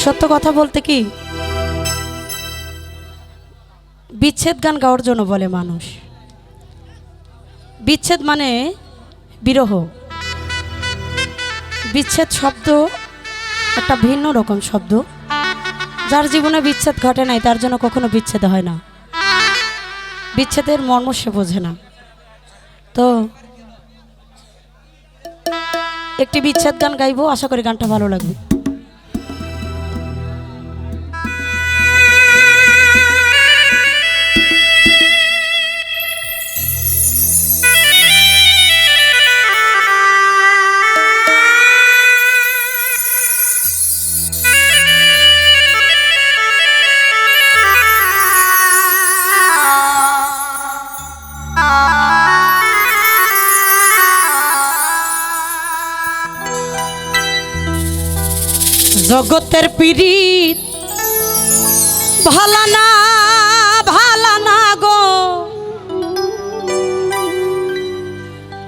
সত্য কথা বলতে কি বিচ্ছেদ গান গাওয়ার জন্য বলে মানুষ। বিচ্ছেদ মানে বিরহ। বিচ্ছেদ শব্দ একটা ভিন্ন রকম শব্দ। যার জীবনে বিচ্ছেদ ঘটে নাই তার জন্য কখনো বিচ্ছেদ হয় না। বিচ্ছেদের মর্ম সে বোঝে না। তো একটি বিচ্ছেদ গান গাইবো, আশা করি গানটা ভালো লাগবে। জগতের পীড়িত ভালা না গো,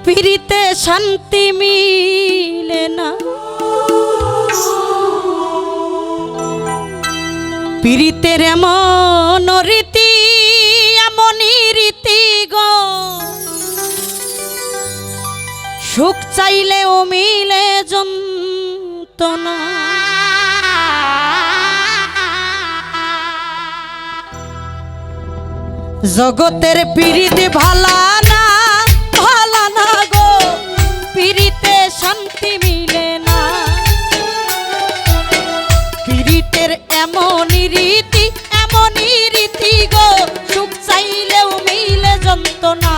পীড়িতে শান্তি মিলে না। পীড়িতের এমন রীতি এমনই রীতি গো, সুখ চাইলেও মিলে যন্ত্রণা। জগতের পীড়িত ভালা না গো, পীড়িতে শান্তি মিলে না। পীড়িতের এমনই রীতি গো, সুখ চাইলেও মিলে যন্ত্রণা।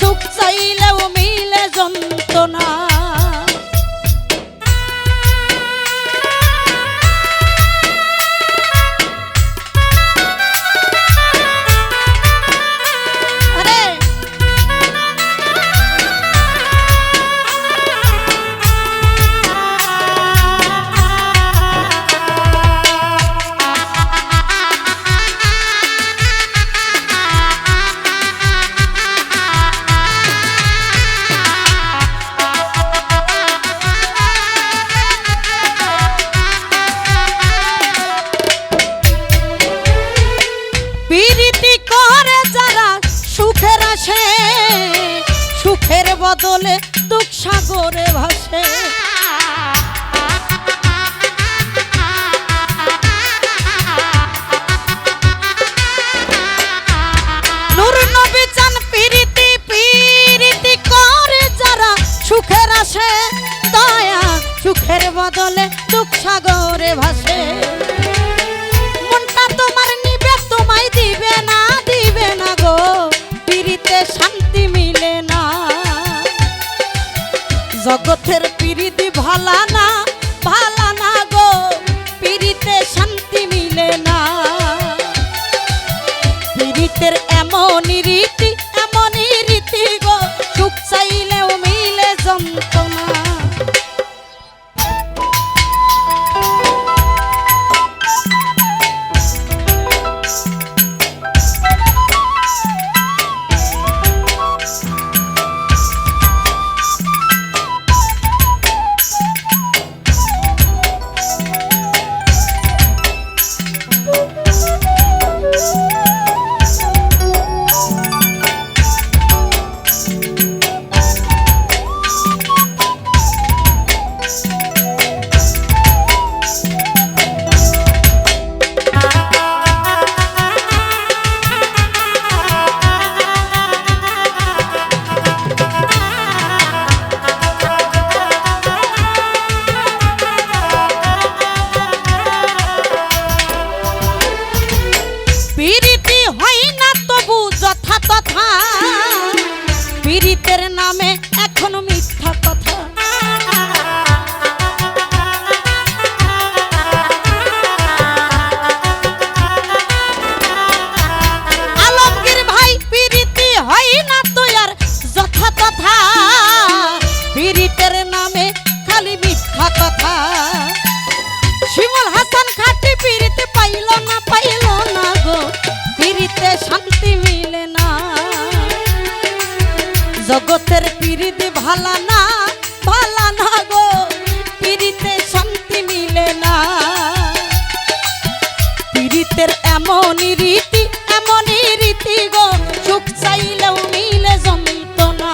সুখ চাইলেও মিলে যন্ত্রণা। সুখের বদলে দুঃখ সাগরে ভাসে। নূর নবী চান পীড়িতি করে যারা সুখের আসে। দয়া সুখের বদলে দুঃখ সাগরে ভাসে। মনটা তোমার নিবে তোমায় দিবে না গো, পীড়িতে শান্তি মিলে না। জগতের পীড়িতি ভালা না গো, পীড়িতে শান্তি মিলে না। পীড়িতের এমনই রীতি গো, সুখ চাইলেও মিলে যন্ত্রণা। পীড়িতের নামে এখনো মিথ্যা কথা। আলমগীর ভাই পীড়িতি হয় না তো আর যথা তথা। পীড়িতের নামে খালি মিথ্যা কথা। শিমুল হাসান খাটি পীড়িতে পাইল না গো, পীড়িতে শান্তি মিলে না। জগতের পীড়িত ভালা না গো, পীড়িতে শান্তি মিলে পীড়িতের এমনই রীতি গো, সুখ চাইলেও মিলে যন্ত্রণা।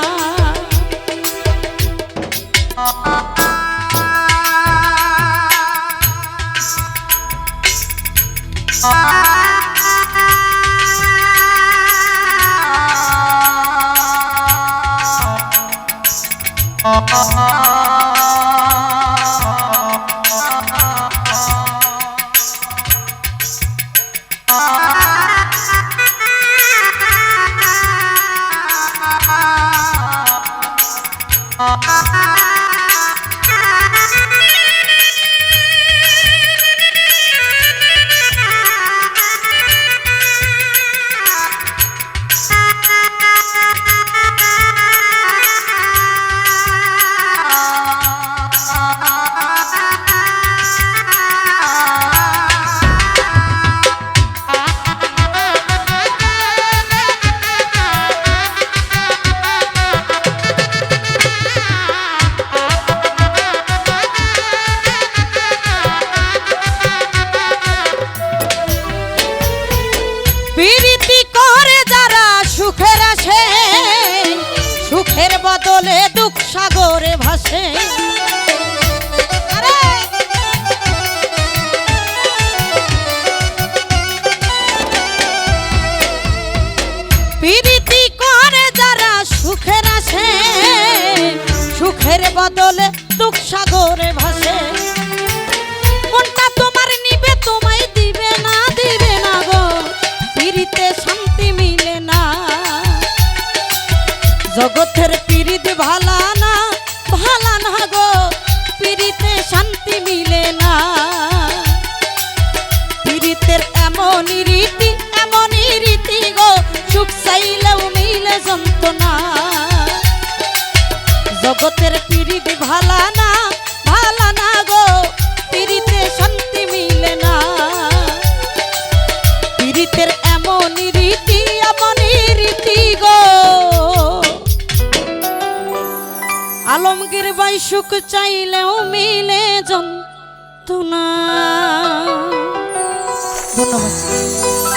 প্রীতি করে যারা সুখের আসে, সুখের বদলে দুঃখ সাগরে ভাসে। প্রীতি করে যারা সুখের আসে, সুখের বদলে দুঃখ সাগরে ভাসে। কোনটা তোমার নিবে তোমায় দিবে না গো, পীড়িতে শান্তি মিলে না। জগতের পীড়িত ভালা না গো, পীড়িতে শান্তি মিলে না। পীড়িতের এমনই রীতি গো, সুখ চাইলেও মিলে যন্ত্রণা। জগতের পীড়িত ভালা না গো, পীড়িতে শান্তি মিলে না। পীড়িতের এমনই রীতি গো, আলমগীর ভাই সুখ চাইলেও মিলে যন্ত্রণা। ধন্যবাদ।